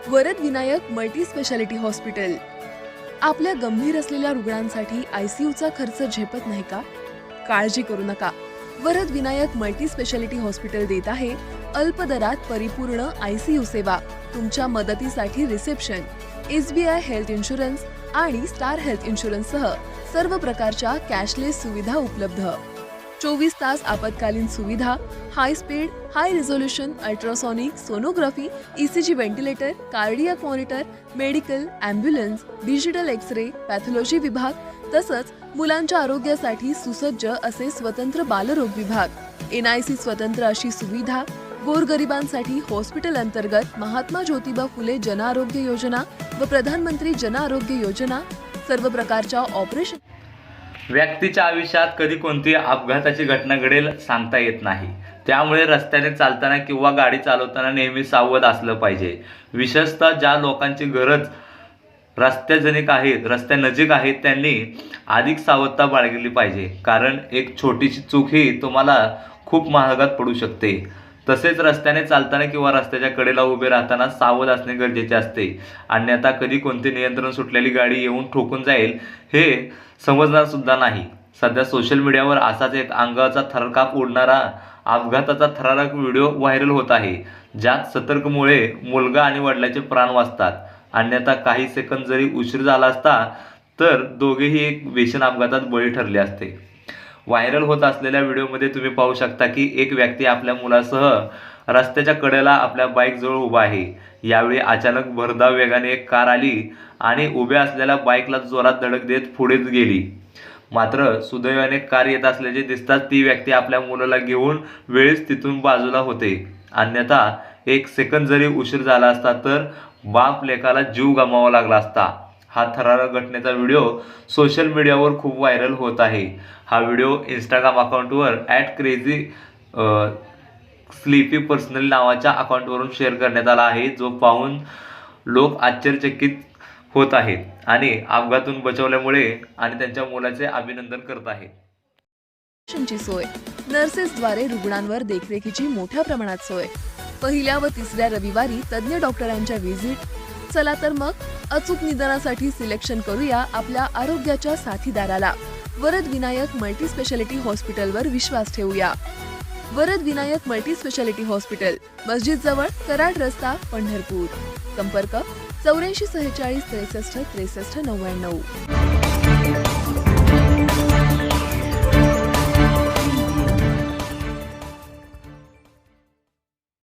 Varad Vinayak multi speciality hospital आपल्या गंभीर असलेल्या रुग्णांसाठी आयसीयूचा खर्च झेपत नाही का? काळजी करू नका. Varad Vinayak multi speciality hospital देत आहे अल्प दरात परिपूर्ण आयसीयू सेवा. तुमच्या मदतीसाठी रिसेप्शन, SBI हेल्थ इन्शुरन्स आणि स्टार हेल्थ इन्शुरन्स सह सर्व प्रकारच्या कॅशलेस सुविधा उपलब्ध. 24 तास आपत्कालीन सुविधा, high speed, high resolution ultrasonic sonography, ECG ventilator, cardiac monitor, medical, ambulance, digital x-ray, pathology विभाग, तसंच मुलांच्या आरोग्यासाठी सुसज्ज असे स्वतंत्र बालरोग विभाग, NIC स्वतंत्र अशी सुविधा, गोरगरिबांसाठी हॉस्पिटल अंतर्गत महात्मा ज्योतिबा फुले जन आरोग्य योजना व प्रधानमंत्री जन आरोग्य योजना, सर्व प्रकारच्या ऑपरेशन. व्यक्तीच्या आयुष्यात कधी कोणती अपघाताची घटना घडेल सांगता येत नाही. त्यामुळे रस्त्याने चालताना किंवा गाडी चालवताना नेहमी सावध असलं पाहिजे. विशेषतः ज्या लोकांची गरज रस्त्यानजीक आहेत त्यांनी अधिक सावधता बाळगली पाहिजे, कारण एक छोटीशी चूकही तुम्हाला खूप महागात पडू शकते. तसेच रस्त्याने चालताना किंवा रस्त्याच्या कडेला उभे राहताना सावध असणे गरजेचे असते. अन्यथा कधी कोणते नियंत्रण सुटलेली गाडी येऊन ठोकून जाईल हे समजणार सुद्धा नाही. सध्या सोशल मीडियावर असाच एक अंगाचा थरकाप उडणारा अपघाताचा थरारक व्हिडिओ व्हायरल होत आहे, ज्यात सतर्कमुळे मुलगा आणि वडिलांचे प्राण वाचतात. अन्यथा काही सेकंद जरी उशीर झाला असता तर दोघेही एक भीषण अपघातात बळी ठरले असते. व्हायरल होत असलेल्या व्हिडिओमध्ये तुम्ही पाहू शकता की एक व्यक्ती आपल्या मुलासह रस्त्याच्या कडेला आपल्या बाईकजवळ उभा आहे. यावेळी अचानक भरधाव वेगाने एक कार आली आणि उभ्या असलेल्या बाईकला जोरात धडक देत पुढे गेली. मात्र सुदैवाने कार येत असल्याचे दिसताच ती व्यक्ती आपल्या मुलाला घेऊन वेळीच तिथून बाजूला होते. अन्यथा एक सेकंद जरी उशीर झाला असता तर बाप लेकाला जीव गमावा लागला असता. हा थरारक घटनेचा व्हिडिओ सोशल मीडियावर खूप व्हायरल होत आहे. हा व्हिडिओ इंस्टाग्राम अकाउंटवर @crazy_sleepy_personal नावाच्या अकाउंटवरून शेअर करण्यात आला आहे, जो पाहून लोक आश्चर्यचकित होत आहेत आणि अपघातातून बचावल्यामुळे आणि त्यांच्या मुलाचे अभिनंदन करत आहेत. सोय, नर्सेसद्वारे रुग्णांवर देखरेखीची मोठ्या प्रमाणात सोय, पहिल्या व तिसऱ्या रविवारी तज्ञ डॉक्टरांच्या व्हिजिट. चला तर मग अचूक निदानासाठी सिलेक्शन करूया आपल्या आरोग्याच्या साथीदाराला. वरद विनायक मल्टी स्पेशालिटी हॉस्पिटलवर विश्वास ठेवूया. Varad Vinayak multi speciality hospital, मस्जिद जवळ, कराड रस्ता, पंढरपूर. संपर्क 84 46 63 63 99.